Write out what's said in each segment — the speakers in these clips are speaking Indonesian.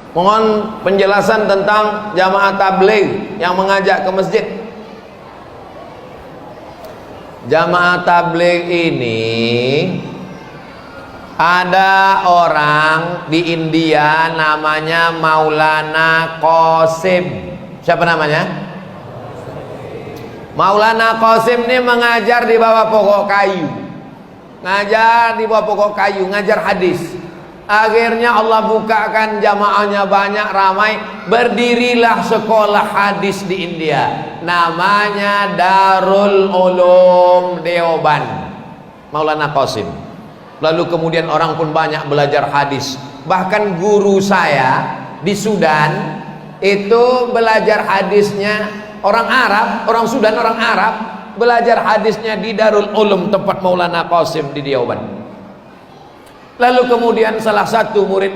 Mohon penjelasan tentang jamaah tabligh yang mengajak ke masjid. Jamaah tabligh ini ada orang di India namanya Maulana Qasim. Siapa namanya? Maulana Qasim ini mengajar di bawah pokok kayu. Ngajar di bawah pokok kayu, ngajar hadis. Akhirnya Allah bukakan jamaahnya banyak, ramai. Berdirilah sekolah hadis di India. Namanya Darul Ulum Deoban. Maulana Qasim. Lalu kemudian orang pun banyak belajar hadis. Bahkan guru saya di Sudan itu belajar hadisnya orang Arab, orang Sudan, orang Arab, belajar hadisnya di Darul Ulum tempat Maulana Qasim di Deoban. Lalu kemudian salah satu murid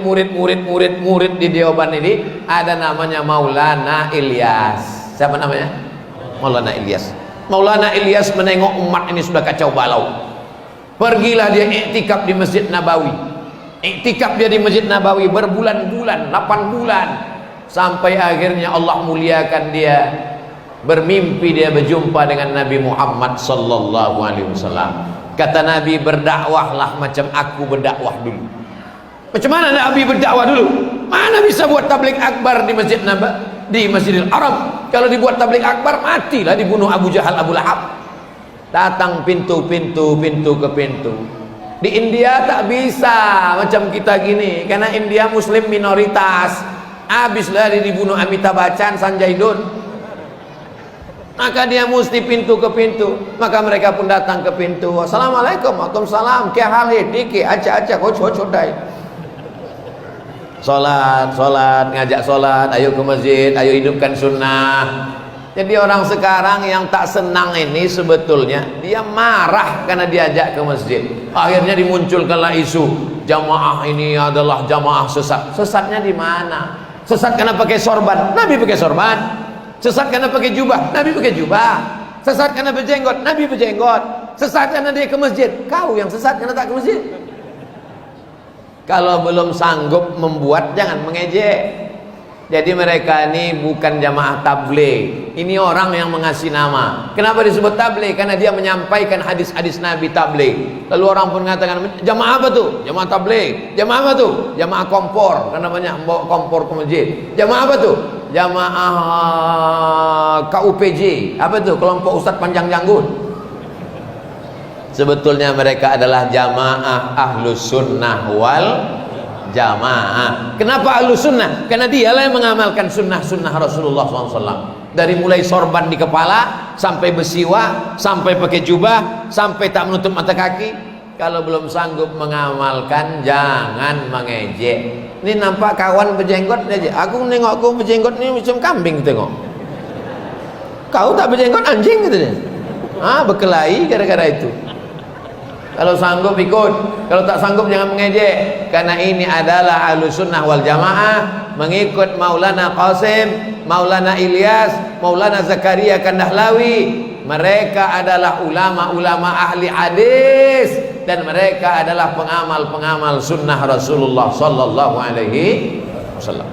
di Deoban ini ada namanya Maulana Ilyas. Siapa namanya? Maulana Ilyas. Maulana Ilyas menengok umat ini sudah kacau balau. Pergilah dia iktikaf di Masjid Nabawi. Iktikaf dia di Masjid Nabawi berbulan-bulan, 8 bulan. Sampai akhirnya Allah muliakan dia. Bermimpi dia berjumpa dengan Nabi Muhammad sallallahu alaihi wasallam. Kata Nabi, berdakwahlah macam aku berdakwah dulu. Macam mana Nabi berdakwah dulu? Mana bisa buat tabligh akbar di Masjid di Masjidil Haram? Kalau dibuat tabligh akbar, matilah, dibunuh Abu Jahal, Abu Lahab. Datang pintu ke pintu. Di India tak bisa macam kita gini, karena India Muslim minoritas. Habislah dibunuh Amitabh Bachchan, Sanjay Dutt. Maka dia mesti pintu ke pintu. Maka mereka pun datang ke pintu. Assalamualaikum, waalaikumsalam, kya hal hai, ठीक है, अच्छा kau chodai. Salat, ngajak salat, ayo ke masjid, ayo hidupkan sunnah. Jadi orang sekarang yang tak senang ini sebetulnya dia marah karena diajak ke masjid. Akhirnya dimunculkanlah isu jamaah ini adalah jamaah sesat. Sesatnya di mana? Sesat karena pakai sorban, Nabi pakai sorban. Sesat karena pakai jubah, Nabi pakai jubah. Sesat karena berjenggot, Nabi berjenggot. Sesat karena dia ke masjid, kau yang sesat karena tak ke masjid. Kalau belum sanggup membuat, jangan mengejek. Jadi mereka ini bukan jamaah tabligh. Ini orang yang mengasih nama. Kenapa disebut tabligh? Karena dia menyampaikan hadis-hadis Nabi tabligh. Lalu orang pun mengatakan, jamaah apa tuh? Jamaah tabligh. Jamaah apa tuh? Jamaah kompor. Karena banyak bawa kompor ke masjid. Jamaah apa tuh? Jamaah KUPJ. Apa tuh? Kelompok Ustadz Panjang Janggut. Sebetulnya mereka adalah jamaah Ahlus Sunnah wal Jamaah. Kenapa Ahlus Sunnah? Karena dialah yang mengamalkan sunnah-sunnah Rasulullah SAW. Dari mulai sorban di kepala, sampai bersiwak, sampai pakai jubah, sampai tak menutup mata kaki. Kalau belum sanggup mengamalkan, jangan mengejek. Ini nampak kawan berjenggot aja. Aku nengok aku berjenggot ini macam kambing tengok. Kau tak berjenggot, anjing gitu deh. Berkelahi gara-gara itu. Kalau sanggup ikut, kalau tak sanggup jangan mengejek. Karena ini adalah Ahlus Sunnah wal Jamaah, mengikut Maulana Qasim, Maulana Ilyas, Maulana Zakaria Kandahlawi. Mereka adalah ulama-ulama ahli hadis dan mereka adalah pengamal-pengamal sunnah Rasulullah sallallahu alaihi wasallam.